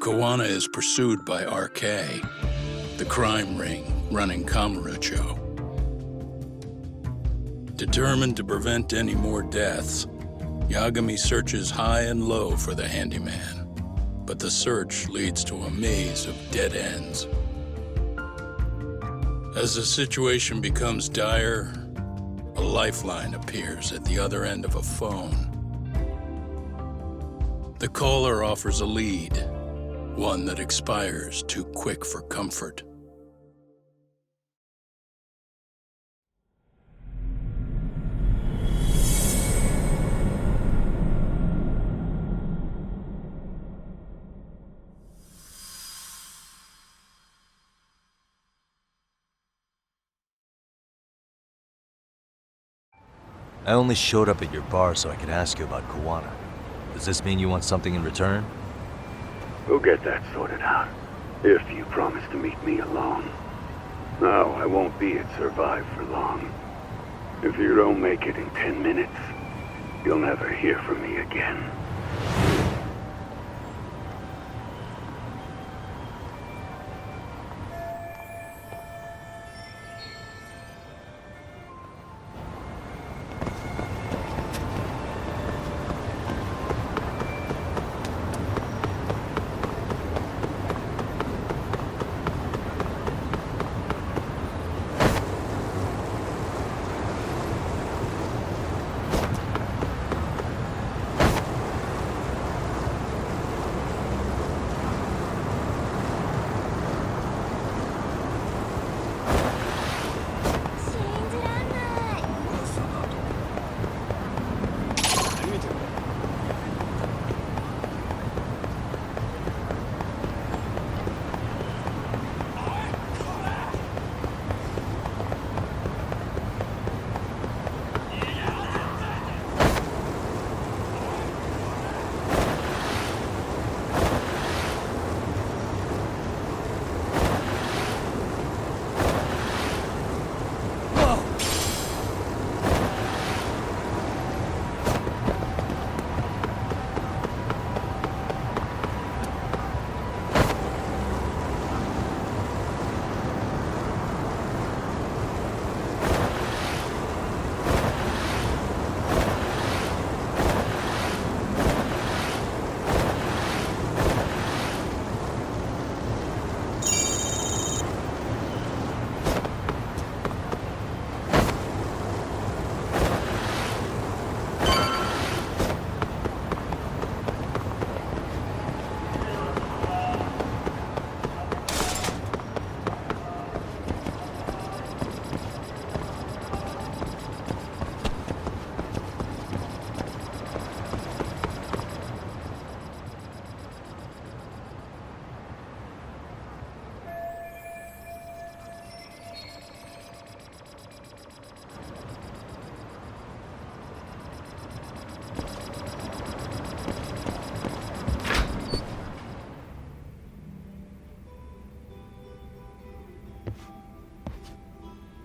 Kowana is pursued by RK, the crime ring running Kamurocho. Determined to prevent any more deaths, Yagami searches high and low for the handyman, but the search leads to a maze of dead ends. As the situation becomes dire, a lifeline appears at the other end of a phone. The caller offers a lead, one that expires too quick for comfort. I only showed up at your bar so I could ask you about Kowana. Does this mean you want something in return? We'll get that sorted out, if you promise to meet me alone. No, I won't be at Survive for long. If you don't make it in 10 minutes, you'll never hear from me again.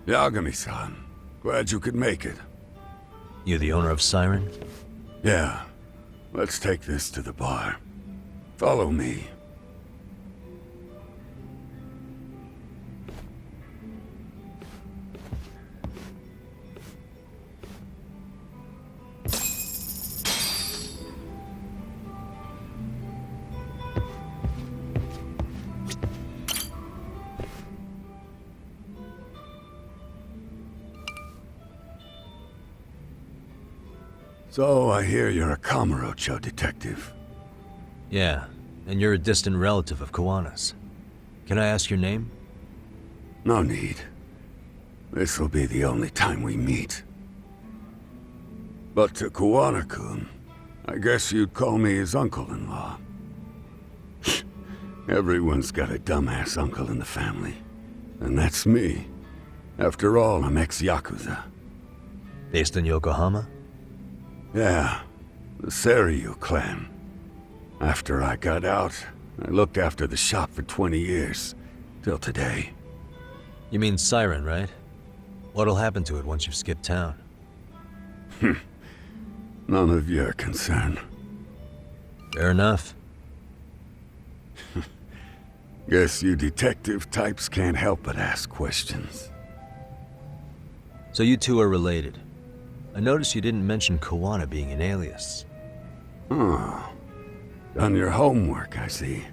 Yagami-san, glad you could make it. You the owner of Siren? Yeah, let's take this to the bar. Follow me. So, I hear you're a Kamurocho detective. Yeah, and you're a distant relative of Kawana's. Can I ask your name? No need. This'll be the only time we meet. But to Kawana-kun, I guess you'd call me his uncle-in-law. Everyone's got a dumbass uncle in the family. And that's me. After all, I'm ex-Yakuza. Based in Yokohama? Yeah, the Seiryu clan. After I got out, I looked after the shop for 20 years. Till today. You mean Siren, right? What'll happen to it once you skip town? None of your concern. Fair enough. Guess you detective types can't help but ask questions. So you two are related. I noticed you didn't mention Koana being an alias. Oh. Done your homework, I see.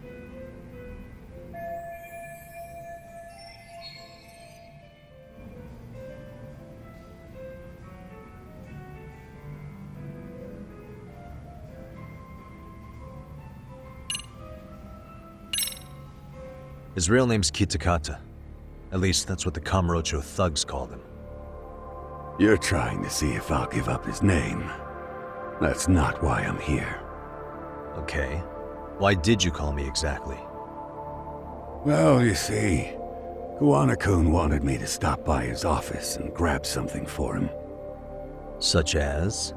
His real name's Kitakata. At least that's what the Kamurocho thugs called him. You're trying to see if I'll give up his name. That's not why I'm here. Okay. Why did you call me exactly? Well, you see, Koana-kun wanted me to stop by his office and grab something for him. Such as?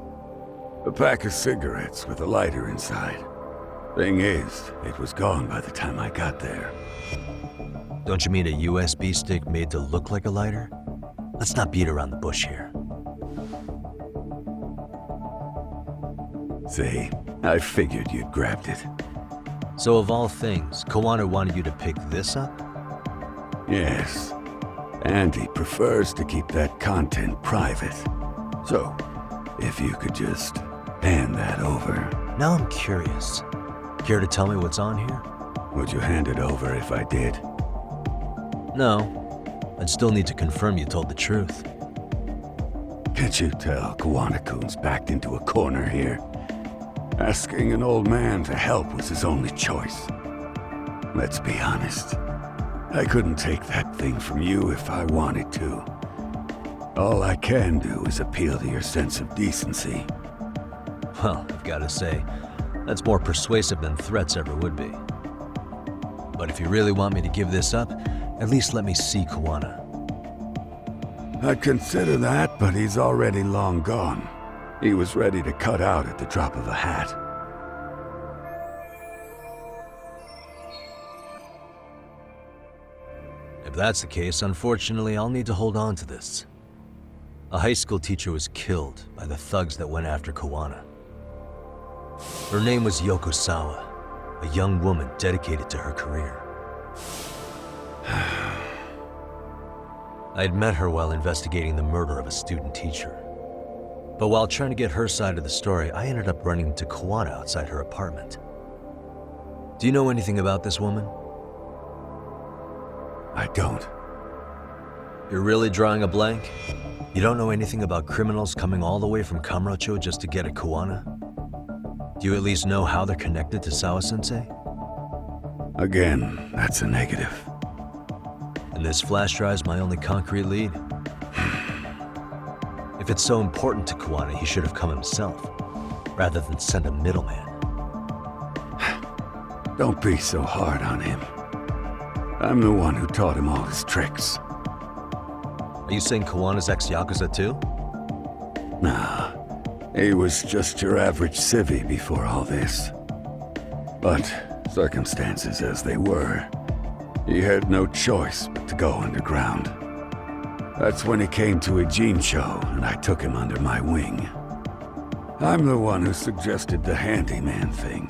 A pack of cigarettes with a lighter inside. Thing is, it was gone by the time I got there. Don't you mean a USB stick made to look like a lighter? Let's not beat around the bush here. See, I figured you'd grabbed it. So of all things, Koana wanted you to pick this up? Yes. And he prefers to keep that content private. So, if you could just hand that over. Now I'm curious. Care to tell me what's on here? Would you hand it over if I did? No. I'd still need to confirm you told the truth. Can't you tell Koana-kun's backed into a corner here? Asking an old man to help was his only choice. Let's be honest. I couldn't take that thing from you if I wanted to. All I can do is appeal to your sense of decency. Well, I've got to say, that's more persuasive than threats ever would be. But if you really want me to give this up, at least let me see Koana. I'd consider that, but he's already long gone. He was ready to cut out at the drop of a hat. If that's the case, unfortunately, I'll need to hold on to this. A high school teacher was killed by the thugs that went after Koana. Her name was Yoko Sawa, a young woman dedicated to her career. I had met her while investigating the murder of a student teacher. But while trying to get her side of the story, I ended up running into Koana outside her apartment. Do you know anything about this woman? I don't. You're really drawing a blank? You don't know anything about criminals coming all the way from Kamurocho just to get at Koana? Do you at least know how they're connected to Sawa-sensei? Again, that's a negative. And this flash drive's my only concrete lead. If it's so important to Koana, he should have come himself, rather than send a middleman. Don't be so hard on him. I'm the one who taught him all his tricks. Are you saying Koana's ex-Yakuza too? Nah, he was just your average civvy before all this. But circumstances as they were, he had no choice but to go underground. That's when he came to Ijincho, and I took him under my wing. I'm the one who suggested the handyman thing.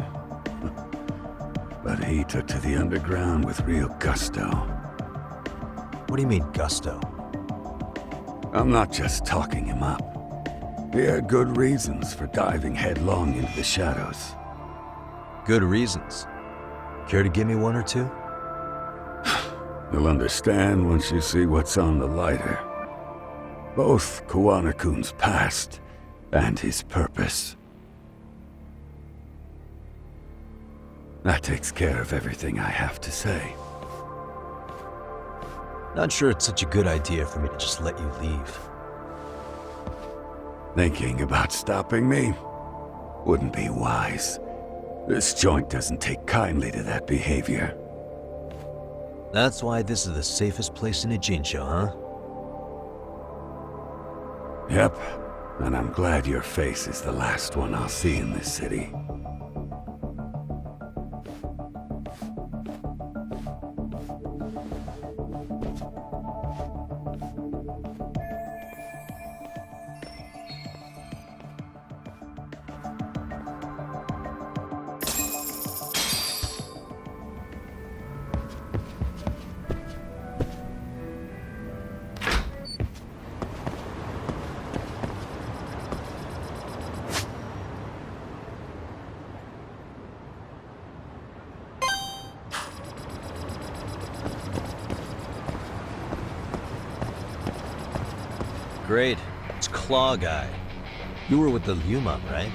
But he took to the underground with real gusto. What do you mean, gusto? I'm not just talking him up. He had good reasons for diving headlong into the shadows. Good reasons. Care to give me one or two? You'll understand once you see what's on the lighter. Both Koana-kun's past and his purpose. That takes care of everything I have to say. Not sure it's such a good idea for me to just let you leave. Thinking about stopping me? Wouldn't be wise. This joint doesn't take kindly to that behavior. That's why this is the safest place in Ijincho, huh? Yep, and I'm glad your face is the last one I'll see in this city. Great. It's Claw Guy. You were with the Yuma, right?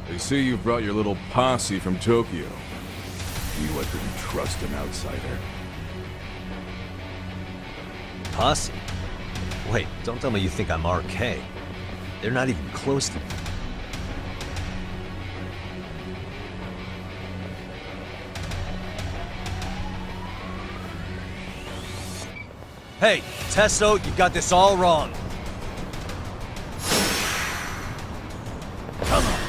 They say you brought your little posse from Tokyo. Knew I couldn't trust an outsider. Posse? Wait, don't tell me you think I'm RK. They're not even close to me. Hey, Testo, you got this all wrong. Come on.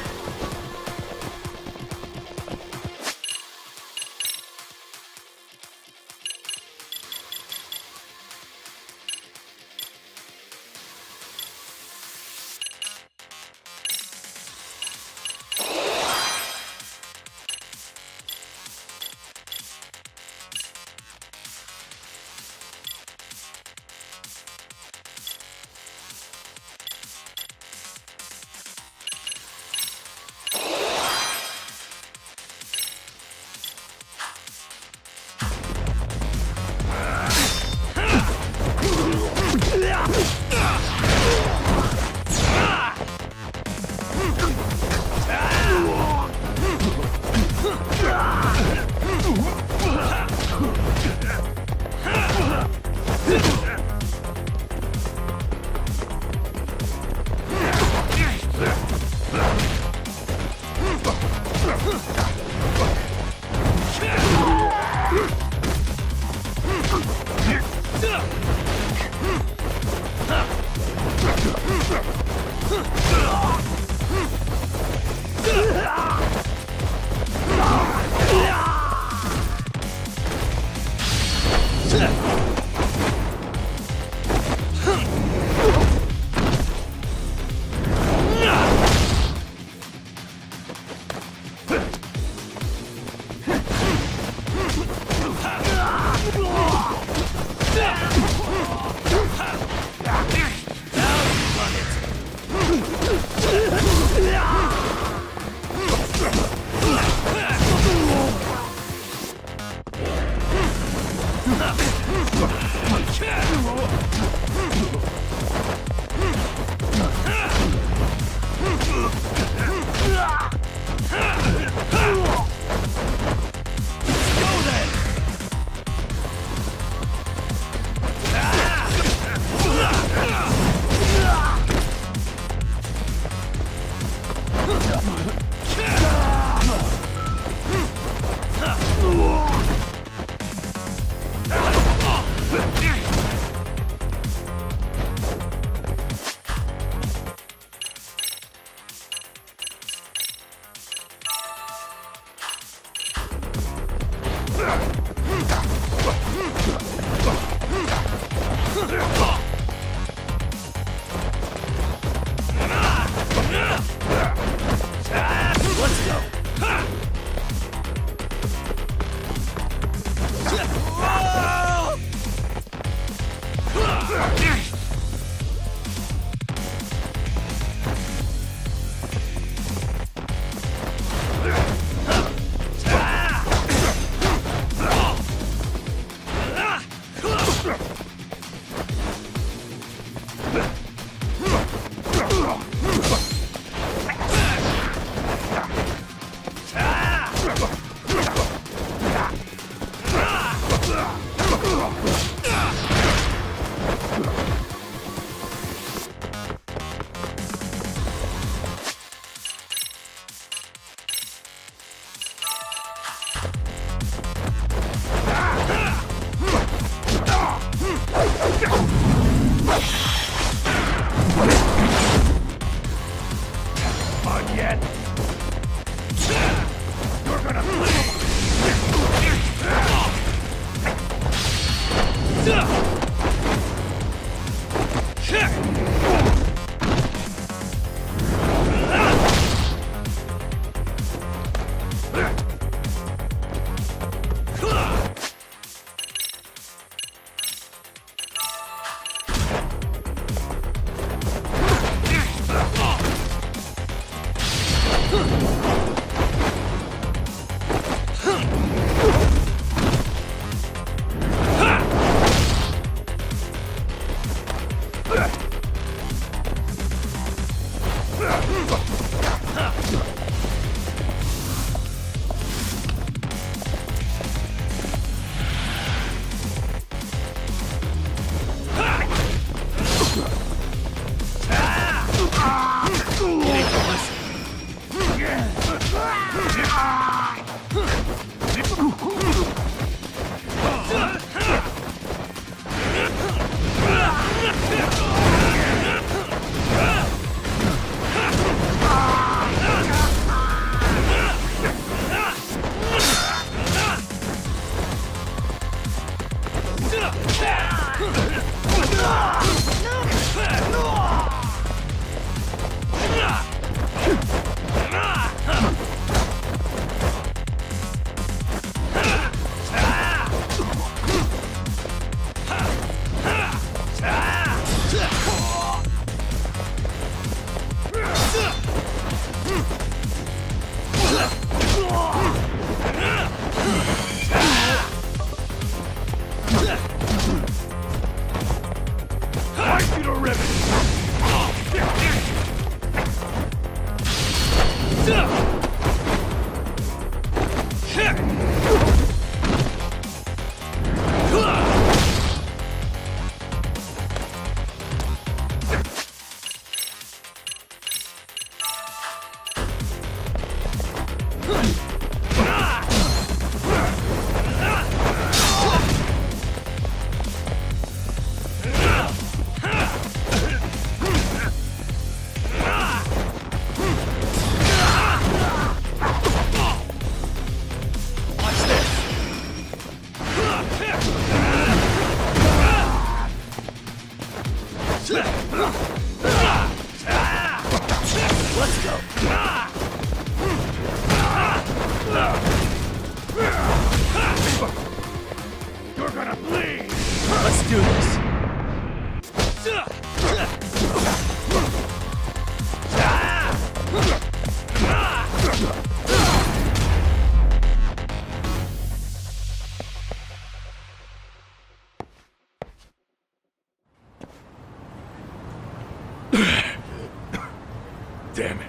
You're gonna bleed! Let's do this. Damn it.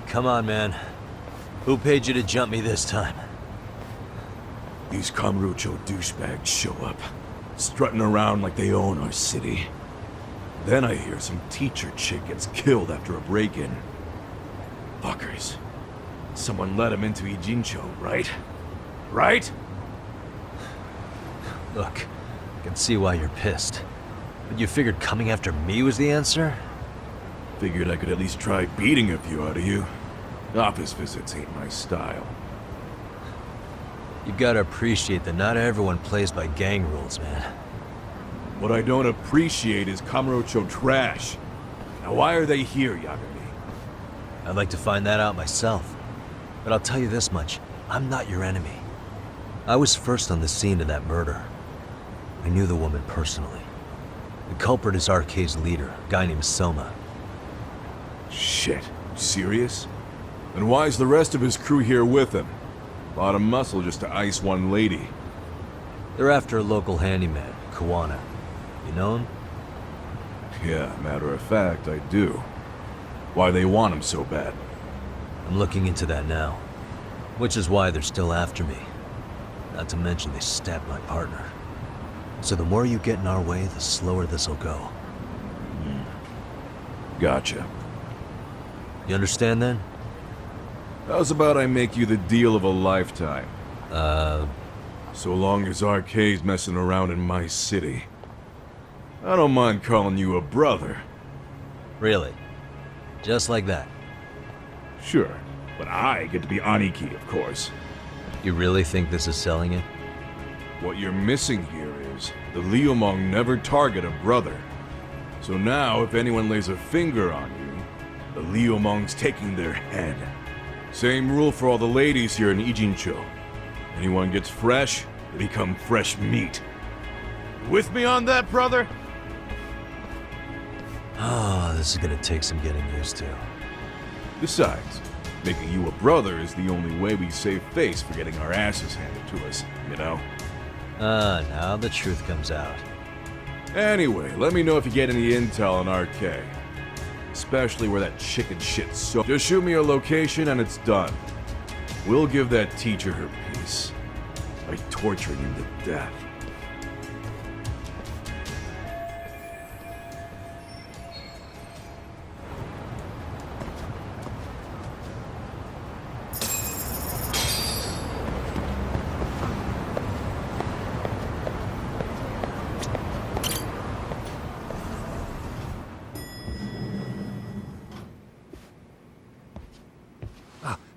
Come on, man. Who paid you to jump me this time? These Kamurocho douchebags show up, strutting around like they own our city. Then I hear some teacher chick gets killed after a break-in. Fuckers. Someone let him into Ijincho, right? Right? Look, I can see why you're pissed. But you figured coming after me was the answer? Figured I could at least try beating a few out of you. Office visits ain't my style. You gotta appreciate that not everyone plays by gang rules, man. What I don't appreciate is Kamurocho trash. Now why are they here, Yagami? I'd like to find that out myself. But I'll tell you this much, I'm not your enemy. I was first on the scene of that murder. I knew the woman personally. The culprit is RK's leader, a guy named Soma. Shit. Serious? Then why's the rest of his crew here with him? A lot of muscle just to ice one lady. They're after a local handyman, Kawana. You know him? Yeah, matter of fact, I do. Why they want him so bad? I'm looking into that now. Which is why they're still after me. Not to mention they stabbed my partner. So the more you get in our way, the slower this'll go. Gotcha. You understand then? How's about I make you the deal of a lifetime? So long as RK's messing around in my city. I don't mind calling you a brother. Really? Just like that? Sure, but I get to be Aniki, of course. You really think this is selling it? What you're missing here is the Liumong never target a brother. So now, if anyone lays a finger on you, the Liumong's taking their head. Same rule for all the ladies here in Ijincho. Anyone gets fresh, they become fresh meat. With me on that, brother? Oh, this is gonna take some getting used to. Besides, making you a brother is the only way we save face for getting our asses handed to us, you know? Now the truth comes out. Anyway, let me know if you get any intel on RK. Especially where that chicken shit's so. Just shoot me your location and it's done. We'll give that teacher her piece. By torturing him to death.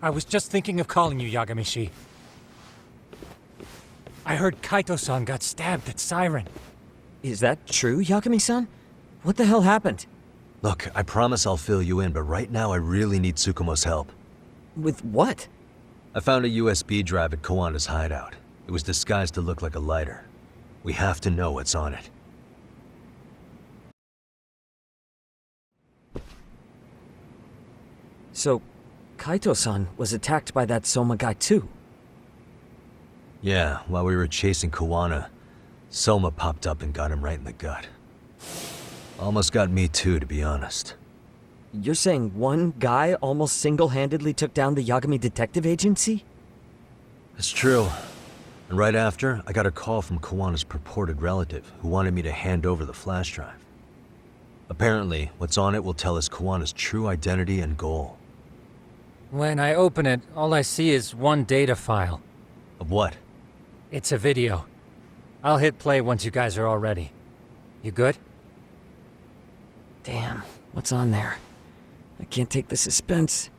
I was just thinking of calling you, Yagami-shi. I heard Kaito-san got stabbed at Siren. Is that true, Yagami-san? What the hell happened? Look, I promise I'll fill you in, but right now I really need Tsukumo's help. With what? I found a USB drive at Kawana's hideout. It was disguised to look like a lighter. We have to know what's on it. So, Kaito-san was attacked by that Soma guy too? Yeah, while we were chasing Kawana, Soma popped up and got him right in the gut. Almost got me too, to be honest. You're saying one guy almost single-handedly took down the Yagami Detective Agency? It's true. And right after, I got a call from Kawana's purported relative who wanted me to hand over the flash drive. Apparently, what's on it will tell us Kawana's true identity and goal. When I open it, all I see is one data file. Of what? It's a video. I'll hit play once you guys are all ready. You good? Damn, what's on there? I can't take the suspense.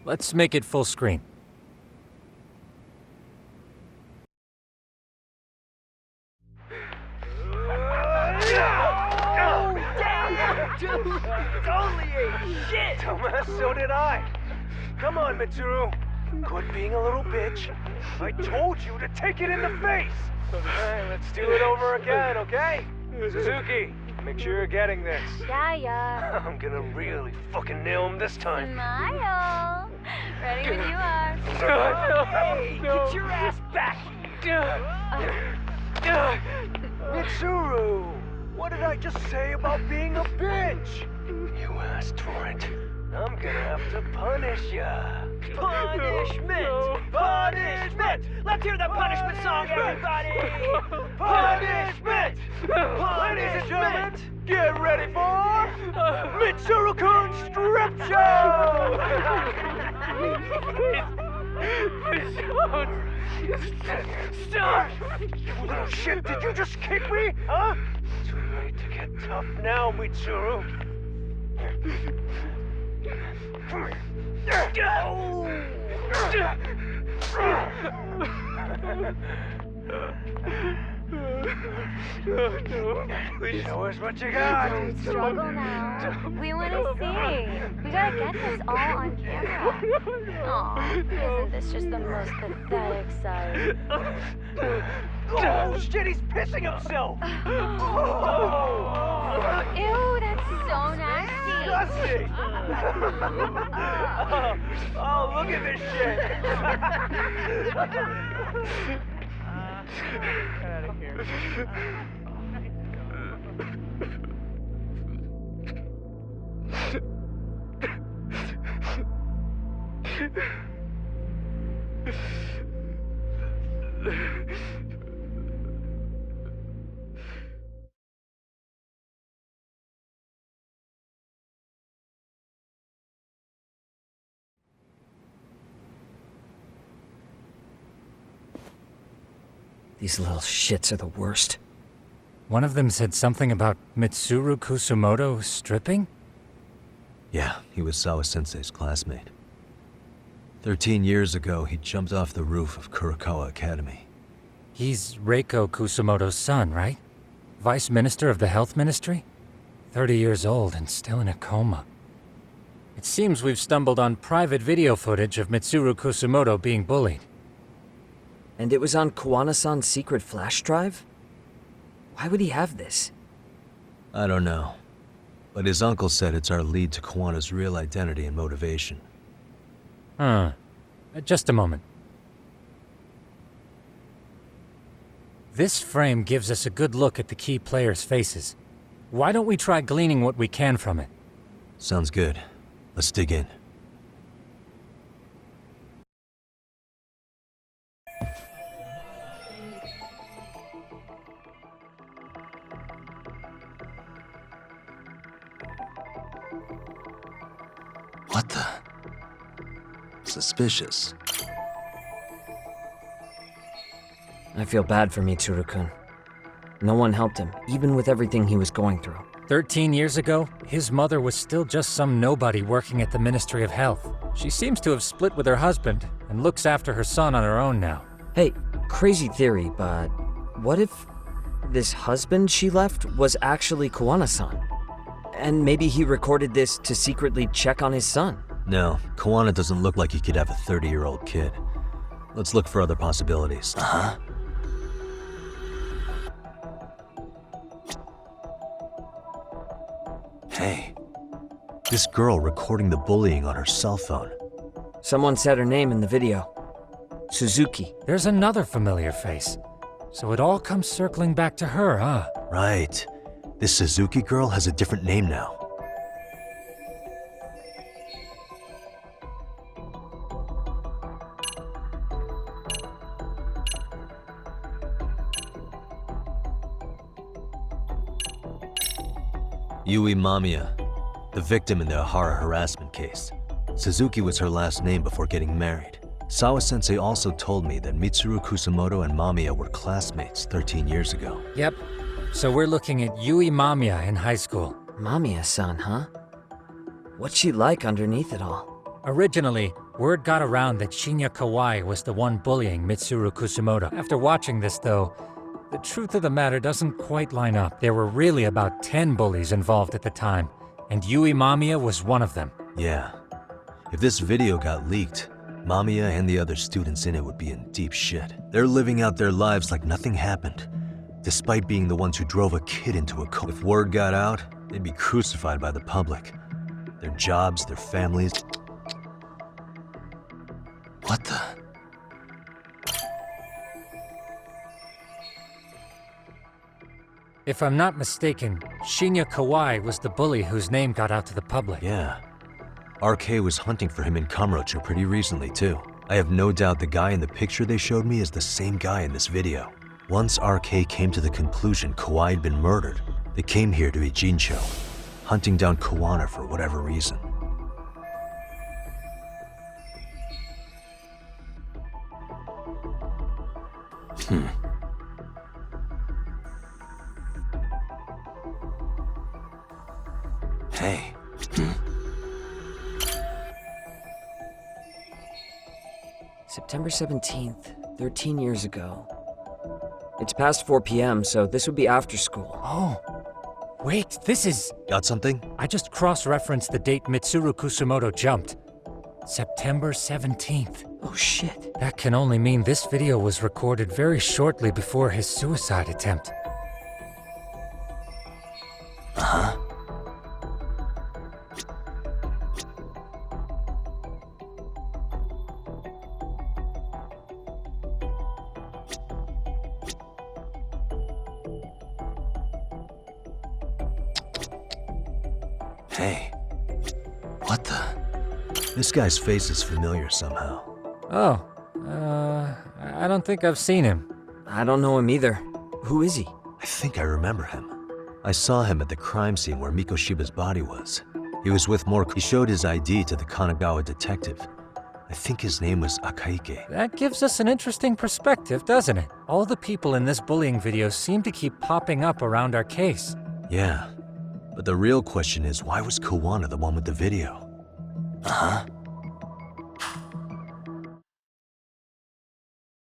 Let's make it full screen. Totally ate shit! Thomas, so did I. Come on, Mitsuru. Quit being a little bitch. I told you to take it in the face! Alright, let's do it over again, okay? Suzuki, make sure you're getting this. Yeah. I'm gonna really fucking nail him this time. Smile. Ready when you are. Hey, get your ass back! Mitsuru! What did I just say about being a bitch? You asked for it. I'm gonna have to punish ya. Punishment! Punishment! Let's hear the punishment song, everybody! Punishment! Ladies and gentlemen, get ready for Mitsuru-kun Strip Show! Stop! You little shit, did you just kick me? Huh? Too late to get tough now, Mitsuru. Come here. Show us what you got. Don't struggle now. We want to see. We gotta get this all on camera. Aw, isn't this just the most pathetic sight? Oh shit, he's pissing himself. Ew, that's so nasty. Disgusting. Oh, look at this shit. Get out of here. These little shits are the worst. One of them said something about Mitsuru Kusumoto stripping? Yeah, he was Sawa-sensei's classmate. 13 years ago, he jumped off the roof of Kurokawa Academy. He's Reiko Kusumoto's son, right? Vice Minister of the Health Ministry? 30 years old and still in a coma. It seems we've stumbled on private video footage of Mitsuru Kusumoto being bullied. And it was on Kawana-san's secret flash drive? Why would he have this? I don't know. But his uncle said it's our lead to Kawana's real identity and motivation. Huh. Just a moment. This frame gives us a good look at the key players' faces. Why don't we try gleaning what we can from it? Sounds good. Let's dig in. What the? Suspicious. I feel bad for Mitsuru-kun. No one helped him, even with everything he was going through. 13 years ago, his mother was still just some nobody working at the Ministry of Health. She seems to have split with her husband and looks after her son on her own now. Hey, crazy theory, but what if this husband she left was actually Kawana-san? And maybe he recorded this to secretly check on his son. No, Kawana doesn't look like he could have a 30-year-old kid. Let's look for other possibilities. Uh-huh. Hey, this girl recording the bullying on her cell phone. Someone said her name in the video. Suzuki. There's another familiar face. So it all comes circling back to her, huh? Right. This Suzuki girl has a different name now. Yui Mamiya, the victim in the Ahara harassment case. Suzuki was her last name before getting married. Sawa-sensei also told me that Mitsuru Kusamoto and Mamiya were classmates 13 years ago. Yep. So we're looking at Yui Mamiya in high school. Mamiya-san, huh? What's she like underneath it all? Originally, word got around that Shinya Kawai was the one bullying Mitsuru Kusamoto. After watching this, though, the truth of the matter doesn't quite line up. There were really about 10 bullies involved at the time, and Yui Mamiya was one of them. Yeah. If this video got leaked, Mamiya and the other students in it would be in deep shit. They're living out their lives like nothing happened, despite being the ones who drove a kid into a coma. If word got out, they'd be crucified by the public. Their jobs, their families. What the? If I'm not mistaken, Shinya Kawai was the bully whose name got out to the public. Yeah. RK was hunting for him in Kamurocho pretty recently, too. I have no doubt the guy in the picture they showed me is the same guy in this video. Once RK came to the conclusion Kawai had been murdered, they came here to Ijincho, hunting down Kawana for whatever reason. Hey. September 17th, 13 years ago. It's past 4 p.m., so this would be after school. Oh, wait, this is... Got something? I just cross-referenced the date Mitsuru Kusamoto jumped. September 17th. Oh shit. That can only mean this video was recorded very shortly before his suicide attempt. Uh-huh. Hey. What the? This guy's face is familiar somehow. Oh, I don't think I've seen him. I don't know him either. Who is he? I think I remember him. I saw him at the crime scene where Mikoshiba's body was. He was with more. He showed his ID to the Kanagawa detective. I think his name was Akaike. That gives us an interesting perspective, doesn't it? All the people in this bullying video seem to keep popping up around our case. Yeah. But the real question is, why was Kawana the one with the video? Uh-huh.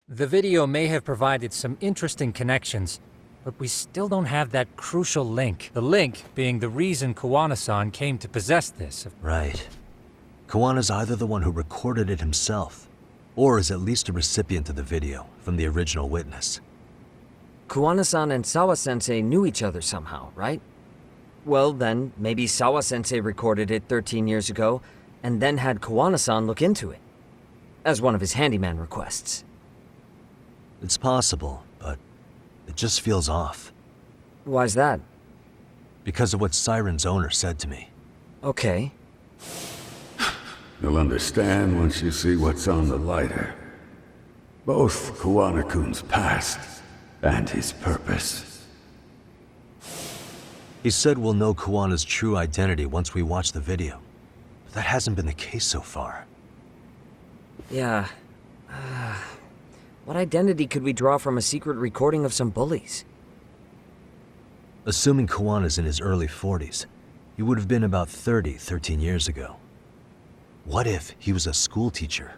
The video may have provided some interesting connections, but we still don't have that crucial link. The link being the reason Kawana-san came to possess this. Right. Kawana's either the one who recorded it himself, or is at least a recipient of the video from the original witness. Kawana-san and Sawa-sensei knew each other somehow, right? Well, then, maybe Sawa-sensei recorded it 13 years ago, and then had Kawana-san look into it, as one of his handyman requests. It's possible, but it just feels off. Why's that? Because of what Siren's owner said to me. Okay. You'll understand once you see what's on the lighter. Both Kawana-kun's past and his purpose. He said we'll know Kawana's true identity once we watch the video. But that hasn't been the case so far. Yeah. What identity could we draw from a secret recording of some bullies? Assuming Kawana's in his early 40s, he would have been about 30 13 years ago. What if he was a school teacher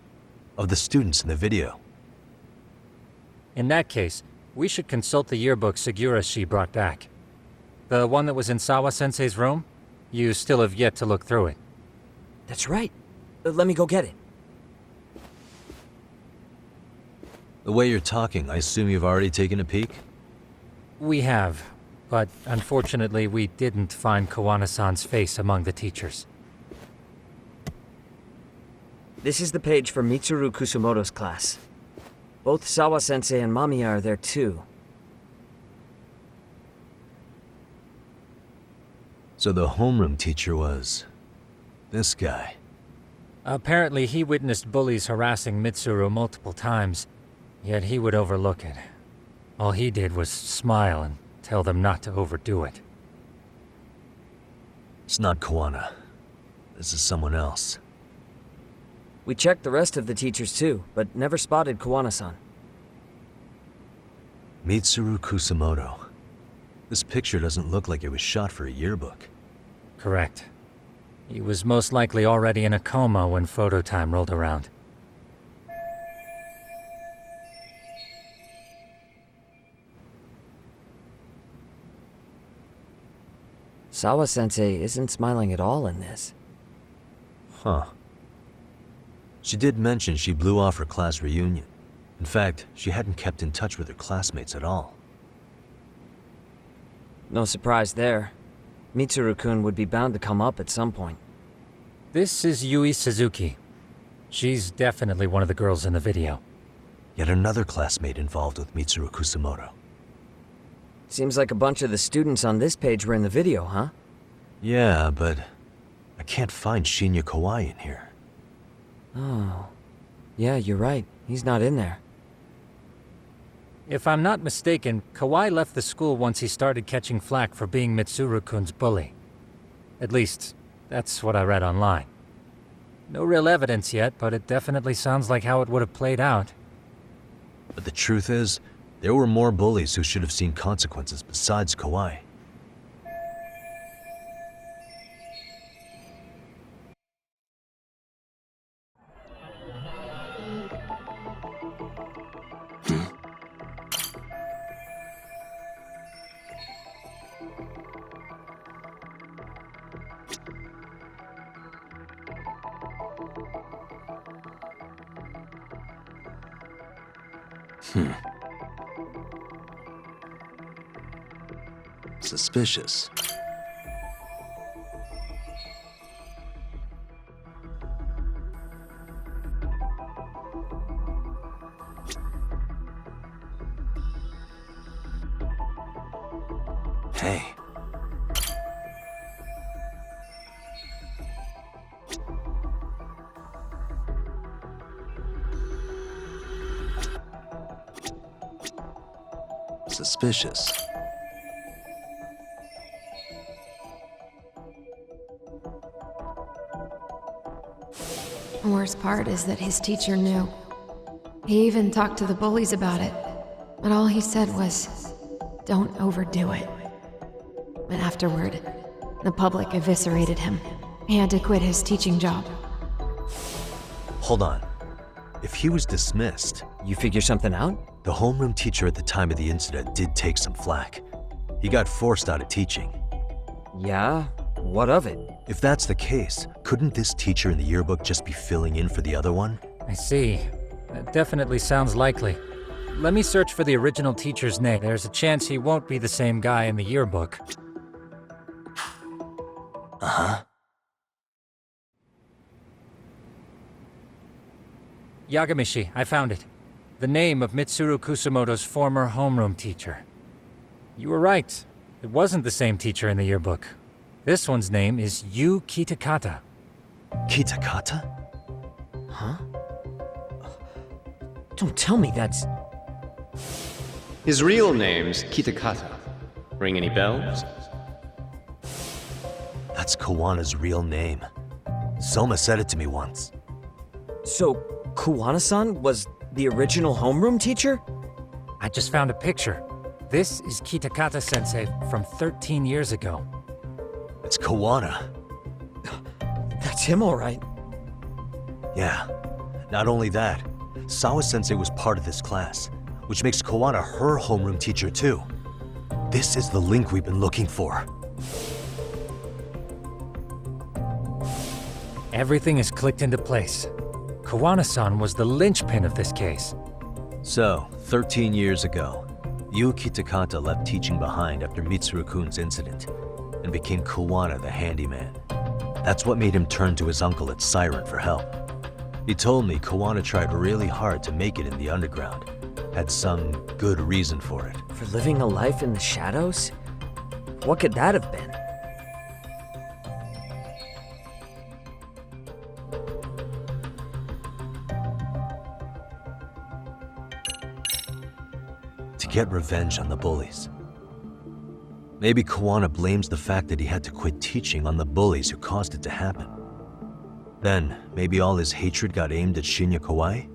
of the students in the video? In that case, we should consult the yearbook Segura-shi brought back. The one that was in Sawa-sensei's room? You still have yet to look through it. That's right. Let me go get it. The way you're talking, I assume you've already taken a peek? We have, but unfortunately we didn't find Kawana-san's face among the teachers. This is the page for Mitsuru Kusamoto's class. Both Sawa-sensei and Mamiya are there too. So the homeroom teacher was this guy. Apparently he witnessed bullies harassing Mitsuru multiple times, yet he would overlook it. All he did was smile and tell them not to overdo it. It's not Kawana. This is someone else. We checked the rest of the teachers too, but never spotted Kawana-san. Mitsuru Kusamoto. This picture doesn't look like it was shot for a yearbook. Correct. He was most likely already in a coma when photo time rolled around. Sawa-sensei isn't smiling at all in this. Huh. She did mention she blew off her class reunion. In fact, she hadn't kept in touch with her classmates at all. No surprise there. Mitsuru-kun would be bound to come up at some point. This is Yui Suzuki. She's definitely one of the girls in the video. Yet another classmate involved with Mitsuru Kusamoto. Seems like a bunch of the students on this page were in the video, huh? Yeah, but I can't find Shinya Kawai in here. Oh. Yeah, you're right. He's not in there. If I'm not mistaken, Kawai left the school once he started catching flack for being Mitsuru-kun's bully. At least, that's what I read online. No real evidence yet, but it definitely sounds like how it would have played out. But the truth is, there were more bullies who should have seen consequences besides Kawai. Suspicious. Hey. Suspicious. Worst part is that his teacher knew. He even talked to the bullies about it, but all he said was, "Don't overdo it." But afterward, the public eviscerated him. He had to quit his teaching job. Hold on. If he was dismissed, You figure something out? the homeroom teacher at the time of the incident did take some flack. He got forced out of teaching. Yeah? What of it? If that's the case, couldn't this teacher in the yearbook just be filling in for the other one? I see. That definitely sounds likely. Let me search for the original teacher's name. There's a chance he won't be the same guy in the yearbook. Uh-huh. Yagamishi, I found it. The name of Mitsuru Kusamoto's former homeroom teacher. You were right. It wasn't the same teacher in the yearbook. This one's name is Yu Kitakata. Kitakata? Huh? Don't tell me that's... His real name's Kitakata. Ring any bells? That's Kawana's real name. Soma said it to me once. So, Kawana-san was the original homeroom teacher? I just found a picture. This is Kitakata-sensei from 13 years ago. It's Kawana. That's him, all right. Yeah. Not only that, Sawa-sensei was part of this class, which makes Kawana her homeroom teacher too. This is the link we've been looking for. Everything is clicked into place. Kawana-san was the linchpin of this case. So, 13 years ago, Yu Kitakata left teaching behind after Mitsuru-kun's incident and became Kawana the handyman. That's what made him turn to his uncle at Siren for help. He told me Kawana tried really hard to make it in the underground. Had some good reason for it. For living a life in the shadows? What could that have been? To get revenge on the bullies. Maybe Kawana blames the fact that he had to quit teaching on the bullies who caused it to happen. Then, maybe all his hatred got aimed at Shinya Kawai?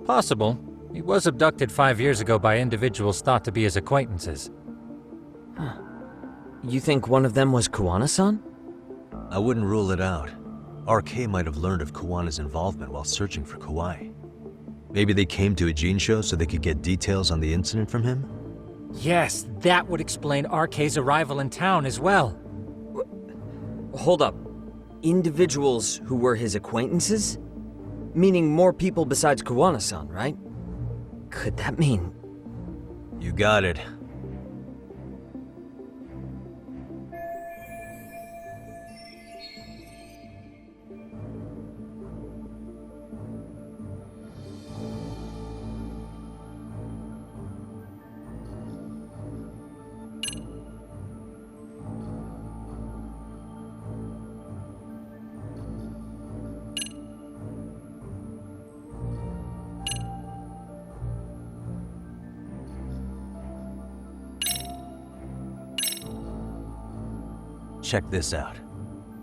Possible. He was abducted 5 years ago by individuals thought to be his acquaintances. You think one of them was Kawana-san? I wouldn't rule it out. RK might have learned of Kawana's involvement while searching for Kawai. Maybe they came to Ijincho so they could get details on the incident from him? Yes, that would explain RK's arrival in town as well. Hold up. Individuals who were his acquaintances? Meaning more people besides Kawana-san, right? Could that mean... You got it. Check this out.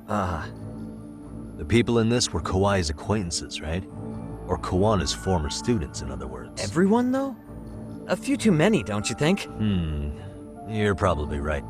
The people in this were Kawai's acquaintances, right? Or Kawana's former students, in other words. Everyone, though? A few too many, don't you think? You're probably right.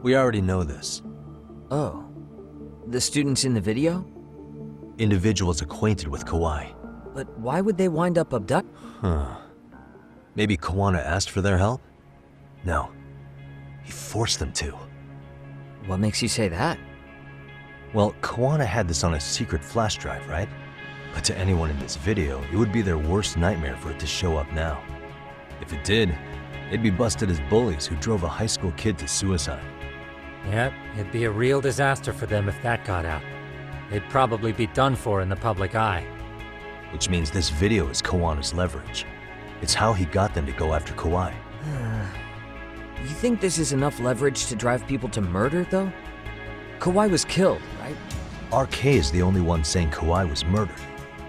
We already know this. Oh. The students in the video? Individuals acquainted with Kawai. But why would they wind up abducted? Maybe Kawana asked for their help? No. He forced them to. What makes you say that? Well, Kawana had this on a secret flash drive, right? But to anyone in this video, it would be their worst nightmare for it to show up now. If it did, they'd be busted as bullies who drove a high school kid to suicide. Yep, it'd be a real disaster for them if that got out. They'd probably be done for in the public eye. Which means this video is Kawana's leverage. It's how he got them to go after Kawai. You think this is enough leverage to drive people to murder, though? Kawai was killed, right? RK is the only one saying Kawai was murdered.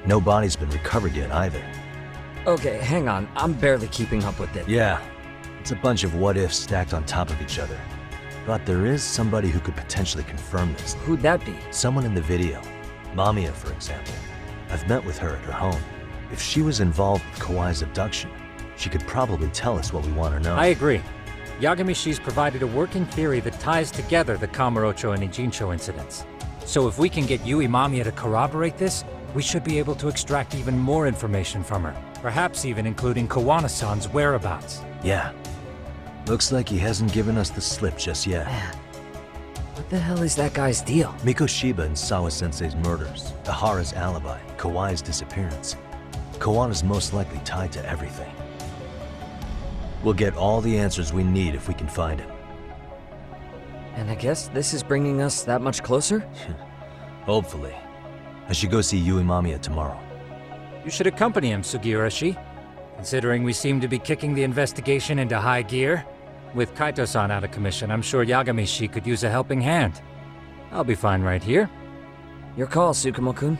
No body's been recovered yet either. Okay, hang on. I'm barely keeping up with it. Yeah, it's a bunch of what-ifs stacked on top of each other. But there is somebody who could potentially confirm this. Who'd that be? Someone in the video. Mamiya, for example. I've met with her at her home. If she was involved with Kawai's abduction, she could probably tell us what we want to know. I agree. Yagamishi's provided a working theory that ties together the Kamurocho and Ijincho incidents. So if we can get Yui Mamiya to corroborate this, we should be able to extract even more information from her. Perhaps even including Kawana-san's whereabouts. Yeah. Looks like he hasn't given us the slip just yet. Man, what the hell is that guy's deal? Mikoshiba and Sawa-sensei's murders, Ahara's alibi, Kawai's disappearance. Kawana's most likely tied to everything. We'll get all the answers we need if we can find him. And I guess this is bringing us that much closer? Hopefully. I should go see Yui Mamiya tomorrow. You should accompany him, Sugiurashi. Considering we seem to be kicking the investigation into high gear. With Kaito-san out of commission, I'm sure Yagamishi could use a helping hand. I'll be fine right here. Your call, Tsukumo-kun.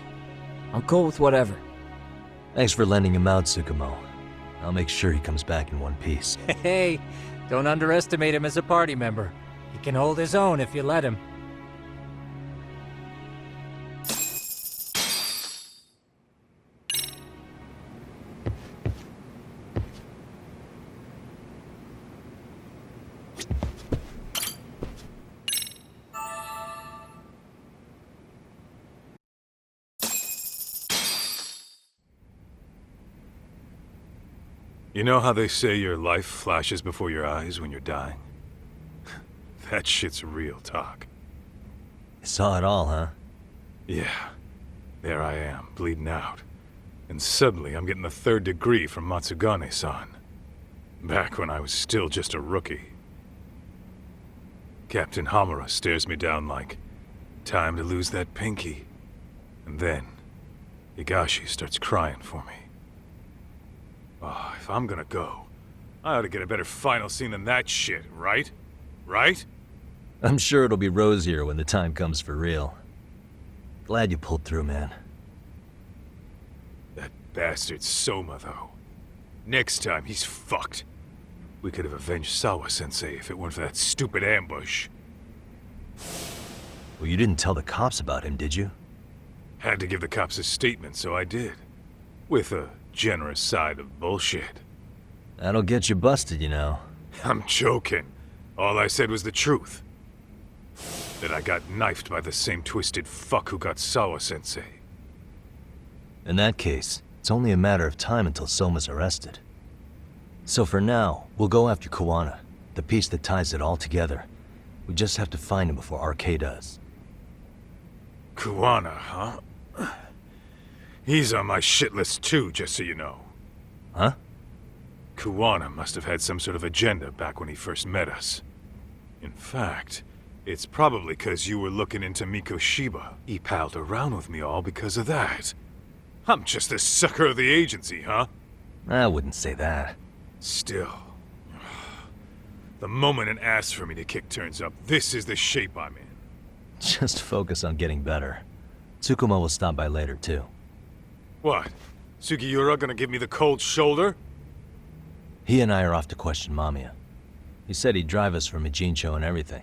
I'm cool with whatever. Thanks for lending him out, Tsukumo. I'll make sure he comes back in one piece. Hey, don't underestimate him as a party member. He can hold his own if you let him. You know how they say your life flashes before your eyes when you're dying? That shit's real talk. You saw it all, huh? Yeah. There I am, bleeding out. And suddenly I'm getting the 3rd degree from Matsugane-san. Back when I was still just a rookie. Captain Hamura stares me down like, time to lose that pinky. And then, Higashi starts crying for me. Oh, if I'm gonna go, I ought to get a better final scene than that shit, right? Right? I'm sure it'll be rosier when the time comes for real. Glad you pulled through, man. That bastard Soma, though. Next time, he's fucked. We could have avenged Sawa-sensei if it weren't for that stupid ambush. Well, you didn't tell the cops about him, did you? Had to give the cops a statement, so I did. With a generous side of bullshit. That'll get you busted, you know. I'm joking. All I said was the truth. That I got knifed by the same twisted fuck who got Sawa-sensei. In that case, it's only a matter of time until Soma's arrested. So for now, we'll go after Kuwana, the piece that ties it all together. We just have to find him before RK does. Kuwana, huh? He's on my shit list too, just so you know. Huh? Kuwana must have had some sort of agenda back when he first met us. In fact, it's probably because you were looking into Mikoshiba. He palled around with me all because of that. I'm just the sucker of the agency, huh? I wouldn't say that. Still. The moment an ass for me to kick turns up, this is the shape I'm in. Just focus on getting better. Tsukuma will stop by later, too. What? Sugiura gonna give me the cold shoulder? He and I are off to question Mamiya. He said he'd drive us from Ijincho and everything,